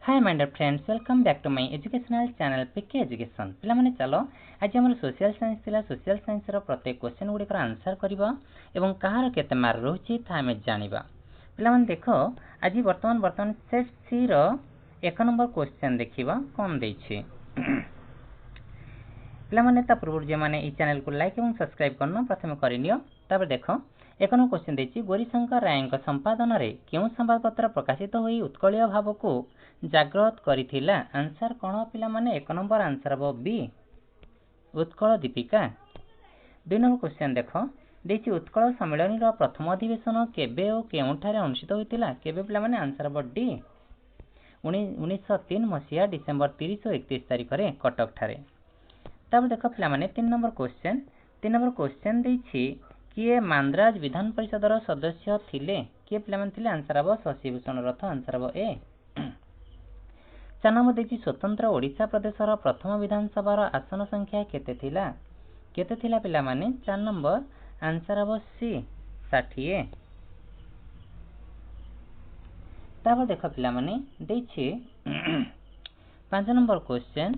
Hi my dear friends, welcome back to my educational channel PK education. पिला माने चलो आज हमर सोशल साइंस थिला। सोशल साइंस रो प्रत्येक क्वेश्चन गुडी कर आंसर करबा एवं कहार केते मार्क रहउची था हमें जानिबा। पिला माने देखो आज वर्तमान सेट सी रो 1 नंबर क्वेश्चन देखिबा कोन दैछि। पिला माने ता पूर्व जे माने ई चैनल को लाइक एवं सब्सक्राइब करनो प्रथम करिनियो। तापर देखो 1 नंबर क्वेश्चन दैछि, गौरीशंकर राय का संपादन रे केउ संवादपत्र प्रकाशित होई उत्कलीय भाव को जागृत करिथिला। आंसर कोन पिला माने 1 नंबर आंसर हबो बी उत्कल दीपिका। 2 नंबर क्वेश्चन देखो दैछि, उत्कल सम्मेलन रो प्रथम अधिवेशन केबे ओ केउठारे अनुष्ठित होइतिला। केबे पिला माने आंसर हबो डी 1903 मसिया डिसेंबर 30 और 31 तारिख रे कटक ठारे। तब देखो पिला माने 3 नंबर क्वेश्चन दैछि, किए मांद्राज विधान परिषद रो सदस्य थिले। किए पिला माने थिले। आंसर हबो शशिभूषण रथ। आंसर हबो ए। 4 नंबर दैछि, स्वतंत्र ओडिशा प्रदेश रो प्रथम विधानसभा रो आसन संख्या केते थिला। केते थिला पिला माने 4 नंबर आंसर हबो सी 60। तब देखो पिला माने दैछि 5 नंबर क्वेश्चन,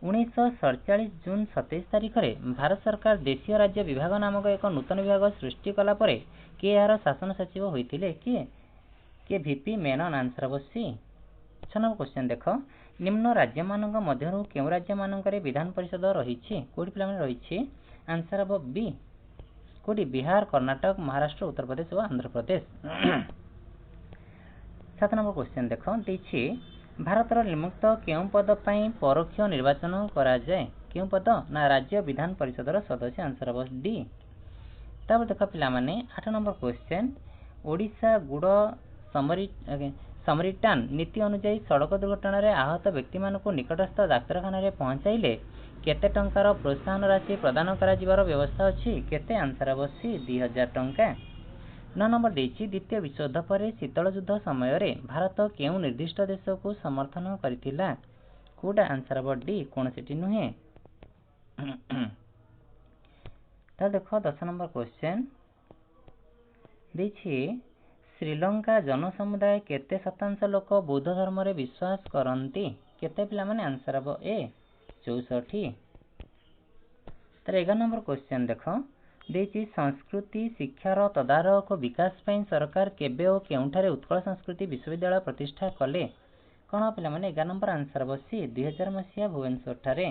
1947 जून 27 तारिख रे भारत सरकार देशीय राज्य विभाग नामक एक नूतन विभाग सृष्टि कला परे के यार शासन सचिव होइतिले। के वीपी मेनन। आंसर हबो सी। 6 नंबर क्वेश्चन देखो, निम्न राज्य मानक मध्यरु केउ राज्य मानकरे विधान परिषद रहिछि। कोडी पिला माने रहिछि। आंसर हबो बी कोडी बिहार, कर्नाटक, महाराष्ट्र, उत्तर प्रदेश और आंध्र प्रदेश। 7 नंबर क्वेश्चन देखो दैछि, भारतर निम्नलिखित केउ पद पई परोक्ष निर्वाचन करा जाय। केउ पद ना राज्य विधान परिषद रो सदस्य। आंसर हबो डी। तब देखो पिला माने 8 नंबर क्वेश्चन, ओडिशा गुड समरिटान नीति अनुसार सड़क दुर्घटना रे आहत व्यक्ति मानको निकटस्थ डाक्तरखाना रे पहुंचाइले केते टंकार प्रोत्साहन राशि प्रदान करा जिवार व्यवस्था अछि। केते। आंसर हबो सी 2000 टंका। 9 नंबर दैछि, द्वितीय विश्व युद्ध पर शीतल युद्ध समय रे भारत केउ निर्दिष्ट देश को समर्थन करिथिला। कोडा। आंसर हबो डी कोनसेटी नुहे। त देखो 10 नंबर क्वेश्चन दैछि, श्रीलंका जनसमुदाय केते शतांश लोक बौद्ध धर्म रे विश्वास करंती। केते पिला माने। आंसर हबो ए 64। तर 11 नंबर क्वेश्चन देखो दैछि, संस्कृति शिक्षार तदारख विकास पई सरकार केबे ओ केउठारे उत्कल संस्कृति विश्वविद्यालय प्रतिष्ठा कले। कोन पिला माने 11 नंबर आंसर हबो सी 2000 मसिया भुवनेश्वर ठारे।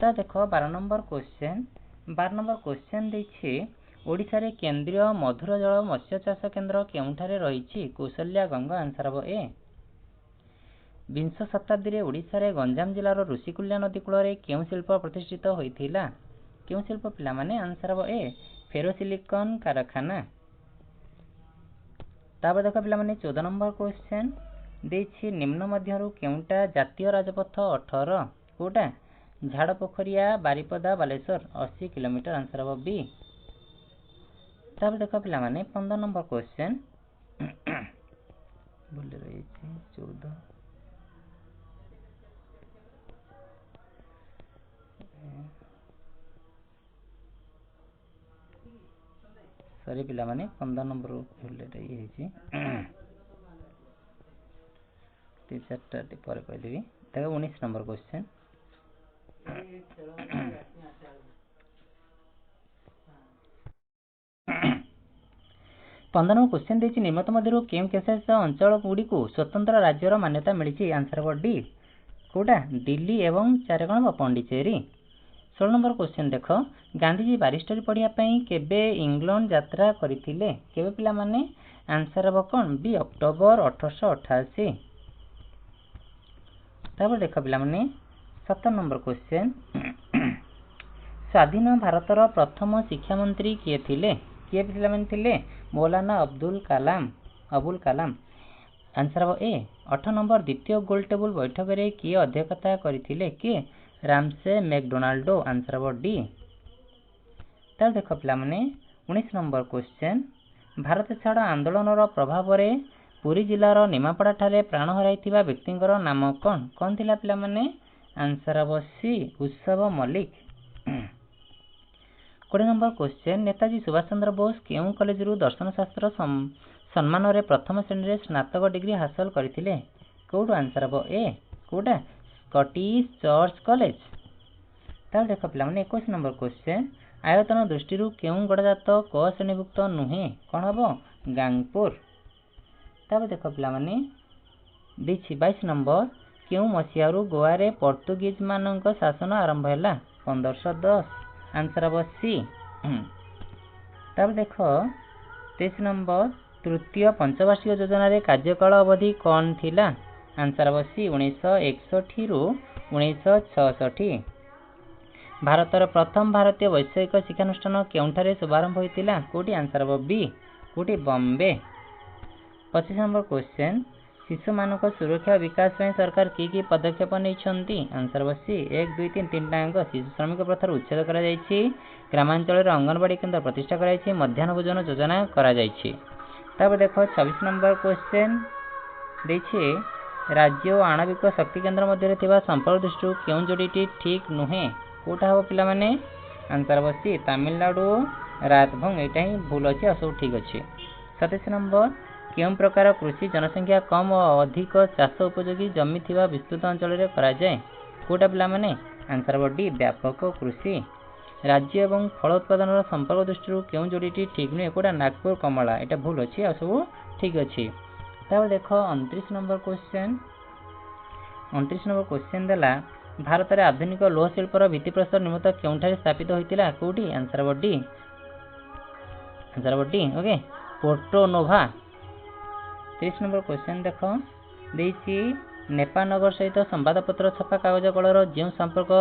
त देखो 12 नंबर क्वेश्चन दैछि, ओडिसा रे केंद्रीय मधुर जल मत्स्य चाष केंद्र केउठारे रहिछि। कौशल्या गंगा। आंसर हबो ए। 20 शताब्दी रे ओडिसा रे गंजाम जिल्ला रो ऋषिकुल्या नदी कूल रे केउ शिल्प प्रतिष्ठित होइथिला। केउ शिल्प पिला माने। आंसर हबो ए फेरोसिलिकन कारखाना। तापर देखो पिला माने 14 नंबर क्वेश्चन दैछि, निम्न मध्यरु केउटा जातीय राजपथ 18। कोटा झाड़पोखरिया बारिपदा बालेश्वर 80 किलोमीटर। आंसर हबो बी। तापर देखो पिला माने 15 नंबर क्वेश्चन बोले रही 14 सॉरी पिला माने 15 नंबर बोले रही है चार्टा पर कहदेवी। देखो 19 नंबर क्वेश्चन 15 क्वेश्चन दैछि, निम्नलिखित मध्यरु केउ केशेष अंचल गुडी को स्वतंत्र राज्यर मान्यता मिलिछि। आंसर हबो डी कोडा दिल्ली एवं चारगण पौंडीचेरी। 16 नंबर क्वेश्चन देखो, गांधीजी बारिस्टरी पढ़िया पई केबे इंग्लैंड यात्रा करिथिले। केबे पिला माने। आंसर हबो कोन बी अक्टोबर 1888। तब देखो पिला माने 17 नंबर क्वेश्चन, स्वाधीन भारतर प्रथम शिक्षा मंत्री किए थिले। किए पिला माने थिले। मौलाना अबुल कलाम। आंसर हबो ए। 8 नंबर द्वितीय गोल टेबल बैठक रे किए अध्यक्षता करिथिले। के रामसे मैकडोनाल्डो। आंसर हबो डी। तब देखो पिला माने 19 नंबर क्वेश्चन, भारत छाड़ आंदोलन रो प्रभाव रे पुरी जिल्ला रो निमापड़ा ठारे प्राण हराइथिबा व्यक्तिंकर नाम कोन। कोन थिला पिला माने। आंसर हबो सी उत्सव मलिक। 20 नंबर क्वेश्चन, नेताजी सुभाष चंद्र बोस केउ कॉलेज रु दर्शन शास्त्र ସମ୍ମାନରେ ପ୍ରଥମ ଶ୍ରେଣୀରେ ସ୍ନାତକ ଡିଗ୍ରୀ ହାସଲ କରିଥିଲେ? କୋଉଠୁ ଆନ୍ସର ହେବ ଏ କୋଉଟା ସ୍କଟିଶ ଚର୍ଚ୍ଚ କଲେଜ। ତାହେଲେ ଦେଖ ପିଲାମାନେ 21 ନମ୍ବର କ୍ୱେଶ୍ଚନ୍ ଆୟତନ ଦୃଷ୍ଟିରୁ କେଉଁ ଗଡ଼ଜାତ କ ଶ୍ରେଣୀଭୁକ୍ତ ନୁହେଁ? କ'ଣ ହେବ ଗାଙ୍ଗପୁର। ତାପରେ ଦେଖ ପିଲାମାନେ ଦେଇଛି 22 ନମ୍ବର କେଉଁ ମସିହାରୁ ଗୋଆରେ ପର୍ତ୍ତୁଗୀଜମାନଙ୍କ ଶାସନ ଆରମ୍ଭ ହେଲା? 1510 ଆନ୍ସର ହେବ ସି। ତାପରେ ଦେଖ 23 ନମ୍ବର ତୃତୀୟ ପଞ୍ଚବାର୍ଷିକ ଯୋଜନାରେ କାର୍ଯ୍ୟକାଳ ଅବଧି କ'ଣ ଥିଲା? ଆନ୍ସର ହେବ ସି 1961 ରୁ 1966। ଭାରତର ପ୍ରଥମ ଭାରତୀୟ ବୈଷୟିକ ଶିକ୍ଷାନୁଷ୍ଠାନ କେଉଁଠାରେ ଶୁଭାରମ୍ଭ ହୋଇଥିଲା? କୋଉଠି? ଆନ୍ସର ହେବ ବି କୋଉଠି ବମ୍ବେ। 25 ନମ୍ବର କ୍ୱେଶ୍ଚନ୍ ଶିଶୁମାନଙ୍କ ସୁରକ୍ଷା ଓ ବିକାଶ ପାଇଁ ସରକାର କି ପଦକ୍ଷେପ ନେଇଛନ୍ତି? ଆନ୍ସର ହେବ ସି 1 2 3 ତିନିଟା ଯାକ। ଶିଶୁ ଶ୍ରମିକ ପ୍ରଥାରୁ ଉଚ୍ଛେଦ କରାଯାଇଛି, ଗ୍ରାମାଞ୍ଚଳରେ ଅଙ୍ଗନବାଡ଼ି କେନ୍ଦ୍ର ପ୍ରତିଷ୍ଠା କରାଯାଇଛି, ମଧ୍ୟାହ୍ନ ଭୋଜନ ଯୋଜନା କରାଯାଇଛି। ତାପରେ ଦେଖ 26 ନମ୍ବର କ୍ୱେଶ୍ଚନ୍ ଦେଇଛି ରାଜ୍ୟ ଓ ଆଣବିକ ଶକ୍ତି କେନ୍ଦ୍ର ମଧ୍ୟରେ ଥିବା ସମ୍ପର୍କ ଦୃଷ୍ଟିରୁ କେଉଁ ଯୋଡ଼ିଟି ଠିକ୍ ନୁହେଁ? କୋଉଟା ହେବ ପିଲାମାନେ? ଆନ୍ସର ହେବ ସି ତାମିଲନାଡୁ ରାତଭଙ୍ଗ। ଏଇଟା ହିଁ ଭୁଲ ଅଛି ଆଉ ସବୁ ଠିକ୍ ଅଛି। 27 ନମ୍ବର କେଉଁ ପ୍ରକାର କୃଷି ଜନସଂଖ୍ୟା କମ୍ ଓ ଅଧିକ ଚାଷ ଉପଯୋଗୀ ଜମି ଥିବା ବିସ୍ତୃତ ଅଞ୍ଚଳରେ କରାଯାଏ? କୋଉଟା ପିଲାମାନେ? ଆନ୍ସର ହେବ ଡି ବ୍ୟାପକ କୃଷି। ରାଜ୍ୟ ଏବଂ ଫଳ ଉତ୍ପାଦନର ସମ୍ପର୍କ ଦୃଷ୍ଟିରୁ କେଉଁ ଯୋଡ଼ିଟି ଠିକ୍ ନୁହେଁ? କୋଉଟା ନାଗପୁର କମଳା। ଏଇଟା ଭୁଲ ଅଛି ଆଉ ସବୁ ଠିକ୍ ଅଛି। ତାପରେ ଦେଖ 29 ନମ୍ବର କ୍ୱେଶ୍ଚନ୍ 29 ନମ୍ବର କ୍ୱେଶ୍ଚନ୍ ଦେଲା ଭାରତରେ ଆଧୁନିକ ଲୌହ ଶିଳ୍ପର ଭିତ୍ତିପ୍ରସ୍ତର ନିମିତ୍ତ କେଉଁଠାରେ ସ୍ଥାପିତ ହୋଇଥିଲା? କୋଉଠି? ଆନ୍ସର ହେବ D okay Porto Nova. 30 number question ଦେଖ ଦେଇଛି ନେପାନଗର ସହିତ ସମ୍ବାଦପତ୍ର ଛପା କାଗଜ କଳର ଯେଉଁ ସମ୍ପର୍କ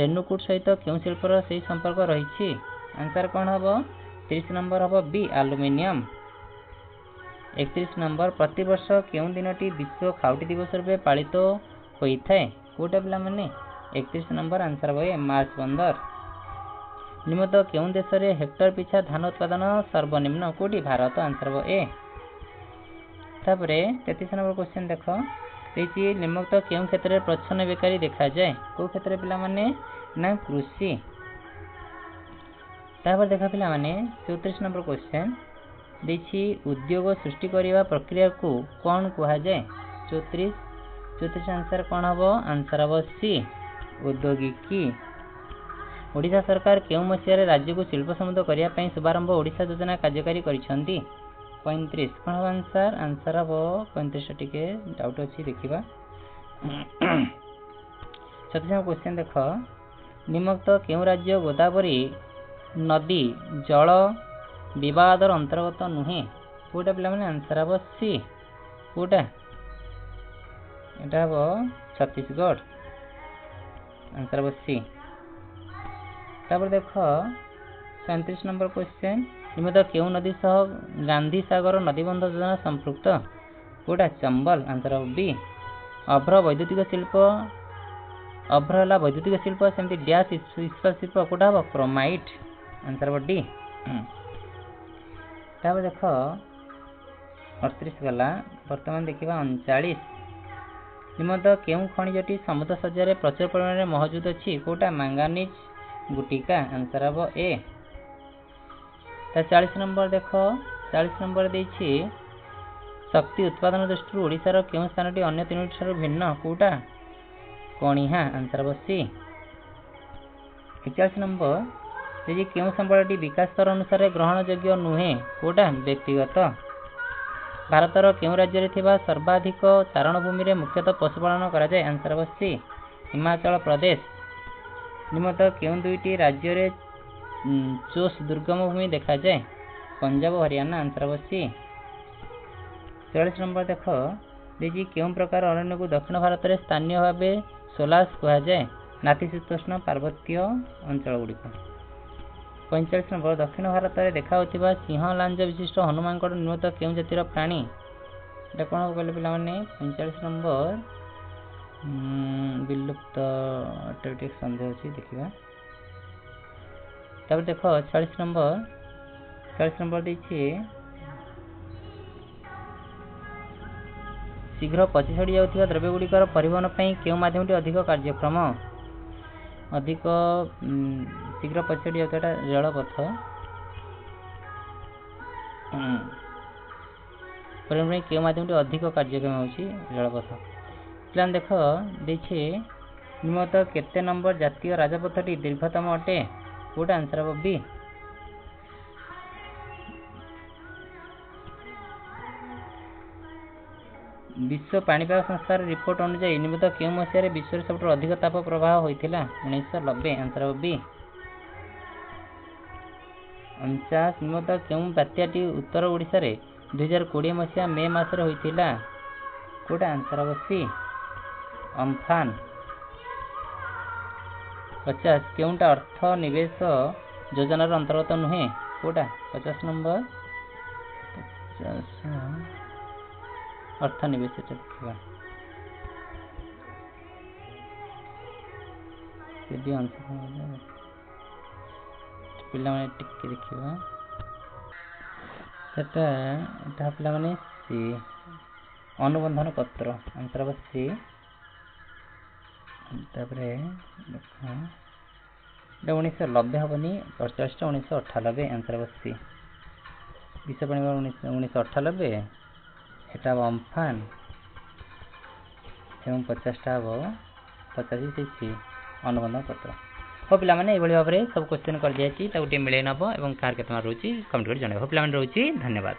ରେଣୁକୂଟ ସହିତ କେଉଁ ଶିଳ୍ପର ସେହି ସମ୍ପର୍କ ରହିଛି? ଆନ୍ସର କ'ଣ ହେବ? 30 ନମ୍ବର ହେବ ବି ଆଲୁମିନିୟମ। 31 ନମ୍ବର ପ୍ରତିବର୍ଷ କେଉଁ ଦିନଟି ବିଶ୍ୱ ଖାଉଟି ଦିବସ ରୂପେ ପାଳିତ ହୋଇଥାଏ? କୋଉଟା ପିଲାମାନେ? 31 ନମ୍ବର ଆନ୍ସର ହେବ ଏ ମାର୍ଚ୍ଚ 15। ନିମ୍ନତ କେଉଁ ଦେଶରେ ହେକ୍ଟର ପିଛା ଧାନ ଉତ୍ପାଦନ ସର୍ବନିମ୍ନ? କୋଉଠି? ଭାରତ। ଆନ୍ସର ହେବ ଏ। ତାପରେ 33 ନମ୍ବର କ୍ୱେଶ୍ଚନ୍ ଦେଖ ଦେଇଛି ନିମ୍ନୋକ୍ତ କେଉଁ କ୍ଷେତ୍ରରେ ପ୍ରଚ୍ଛନ୍ନ ବେକାରୀ ଦେଖାଯାଏ? କୋଉ କ୍ଷେତ୍ରରେ ପିଲାମାନେ? ନା କୃଷି। ତାପରେ ଦେଖ ପିଲାମାନେ 34 ନମ୍ବର କ୍ୱେଶ୍ଚନ୍ ଦେଇଛି ଉଦ୍ୟୋଗ ସୃଷ୍ଟି କରିବା ପ୍ରକ୍ରିୟାକୁ କ'ଣ କୁହାଯାଏ? 34 ଆନ୍ସର କ'ଣ ହେବ? ଆନ୍ସର ହେବ ସି ଉଦ୍ୟୋଗିକି। ଓଡ଼ିଶା ସରକାର କେଉଁ ମସିହାରେ ରାଜ୍ୟକୁ ଶିଳ୍ପ ସମୃଦ୍ଧ କରିବା ପାଇଁ ଶୁଭାରମ୍ଭ ଓଡ଼ିଶା ଯୋଜନା କାର୍ଯ୍ୟକାରୀ କରିଛନ୍ତି? 35 କ'ଣ ହେବ ଆନ୍ସର? ଆନ୍ସର ହେବ 35 ଟିକେ ଡାଉଟ୍ ଅଛି ଦେଖିବା। 37 ନମ୍ବର କ୍ୱେଶ୍ଚନ୍ ଦେଖ ନିମ୍ନୋକ୍ତ କେଉଁ ରାଜ୍ୟ ଗୋଦାବରୀ ନଦୀ ଜଳ ବିବାଦର ଅନ୍ତର୍ଗତ ନୁହେଁ? କୋଉଟା ପିଲାମାନେ? ଆନ୍ସର ହେବ ସି କୋଉଟା? ଏଟା ହେବ ଛତିଶଗଡ଼। ଆନ୍ସର ହେବ ସି। ତାପରେ ଦେଖ 37 ନମ୍ବର କ୍ୱେଶ୍ଚନ୍ ନିମ୍ନୋକ୍ତ କେଉଁ ନଦୀ ସହ ଗାନ୍ଧୀ ସାଗର ନଦୀବନ୍ଧ ଯୋଜନା ସମ୍ପୃକ୍ତ? କୋଉଟା? ଚମ୍ବଲ। ଆନ୍ସର ହେବ ବି। ଅଭ୍ର ବୈଦ୍ୟୁତିକ ଶିଳ୍ପ ଅଭ୍ର ହେଲା ବୈଦ୍ୟୁତିକ ଶିଳ୍ପ ସେମିତି ଡ୍ୟାସ୍ ଇସ୍ପାତ ଶିଳ୍ପ କୋଉଟା ହେବ? କ୍ରୋମାଇଟ୍। ଆନ୍ସର ହେବ ଡି। ତାପରେ ଦେଖ 38 ଗଲା ବର୍ତ୍ତମାନ ଦେଖିବା 39 ନିମ୍ନୋକ୍ତ କେଉଁ ଖଣିଜଟି ସମୁଦ୍ର ଶଯ୍ୟାରେ ପ୍ରଚୁର ପରିମାଣରେ ମହଜୁଦ ଅଛି? କୋଉଟା? ମାଙ୍ଗାନିଜ ଗୁଟିକା। ଆନ୍ସର ହେବ ଏ। 40 ନମ୍ବର ଦେଖ 40 ନମ୍ବର ଦେଇଛି ଶକ୍ତି ଉତ୍ପାଦନ ଦୃଷ୍ଟିରୁ ଓଡ଼ିଶାର କେଉଁ ସ୍ଥାନଟି ଅନ୍ୟ ତିନୋଟି ଠାରୁ ଭିନ୍ନ? କୋଉଟା? କଣିହାଁ। ଆନ୍ସର ହେବ ସି। 41 ନମ୍ବର ଦେଇଛି କେଉଁ ସମ୍ବଳଟି ବିକାଶ ସ୍ତର ଅନୁସାରେ ଗ୍ରହଣଯୋଗ୍ୟ ନୁହେଁ? କୋଉଟା? ବ୍ୟକ୍ତିଗତ। ଭାରତର କେଉଁ ରାଜ୍ୟରେ ଥିବା ସର୍ବାଧିକ ଚାରଣଭୂମିରେ ମୁଖ୍ୟତଃ ପଶୁପାଳନ କରାଯାଏ? ଆନ୍ସର ହେବ ସି ହିମାଚଳ ପ୍ରଦେଶ। ନିମ୍ନୋକ୍ତ କେଉଁ ଦୁଇଟି ରାଜ୍ୟରେ ଚୋସ୍ ଦୁର୍ଗମ ଭୂମି ଦେଖାଯାଏ? ପଞ୍ଜାବ ଓ ହରିୟାଣା। ଆନ୍ସର ହେବ ସି। 44 ନମ୍ବର ଦେଖ ଦେଇଛି କେଉଁ ପ୍ରକାର ଅରଣ୍ୟକୁ ଦକ୍ଷିଣ ଭାରତରେ ସ୍ଥାନୀୟ ଭାବେ ସୋଲାସ୍ କୁହାଯାଏ? ନାତିଶୀତୋଷ୍ଣ ପାର୍ବତ୍ୟ ଅଞ୍ଚଳଗୁଡ଼ିକ। 45 ନମ୍ବର ଦକ୍ଷିଣ ଭାରତରେ ଦେଖାଯାଉଥିବା ସିଂହ ଲାଞ୍ଜ ବିଶିଷ୍ଟ ହନୁମାନଙ୍କର ନିମ୍ନୋକ୍ତ କେଉଁ ଜାତିର ପ୍ରାଣୀ? ଏଇଟା କ'ଣ ହେବ କହିଲେ ପିଲାମାନେ? 45 ନମ୍ବର ବିଲୁପ୍ତ ଟିକେ ସନ୍ଦେହ ଅଛି ଦେଖିବା। ତାପରେ ଦେଖ 46 ନମ୍ବର ଦେଇଛି ଶୀଘ୍ର ପଚି ସଢ଼ି ଯାଉଥିବା ଦ୍ରବ୍ୟଗୁଡ଼ିକର ପରିବହନ ପାଇଁ କେଉଁ ମାଧ୍ୟମଟି ଅଧିକ କାର୍ଯ୍ୟକ୍ଷମ? ଅଧିକ ଶୀଘ୍ର ପଚି ସଢ଼ି ଯାଉଥିବା ଏଟା ରେଳପଥ। परिवहन के माध्यम अधिक कार्यक्षम होची रेलपथ। प्लान देख देछे निम्नलिखित केते नंबर जातीय राजपथटी दीर्घतम अटे कोटा आंसर हम बी। विश्व पाणीपाग संस्थार रिपोर्ट अनुसार निम्नलिखित केउं मसीहारे विश्व सबुठ अधिक ताप प्रवाह होइथिला 1990 आंसर हम बी। 49 निम्नलिखित केउं बात्याटी उत्तर ओडिसा रे 2020 मसीहा मे मास रे होइथिला कोटा आंसर हम सी अम्फान। 50 केउंटा अर्थ निवेश योजनार अंतर्गत नुहे कोटा 50 नंबर 50 अर्थ निवेश देखा पिला टिके देखा सेटा पिला माने सी अनुबंधन पत्र आंसर हम सी। तापरे देखा 1990 हेनी 48 1998 आंसर हम सी। विश्व पाणीपाग 1998 एटा अम्फान एवं 50 हम 85 सी अनुबंधन पत्र। हो पिला माने एभली भाबरे सब क्वेश्चन कर दिया छी ताकू टे मिले नबो एवं कार केतना रहउची कमेंट कर जणाइबो। हो पिला माने रहउची धन्यवाद।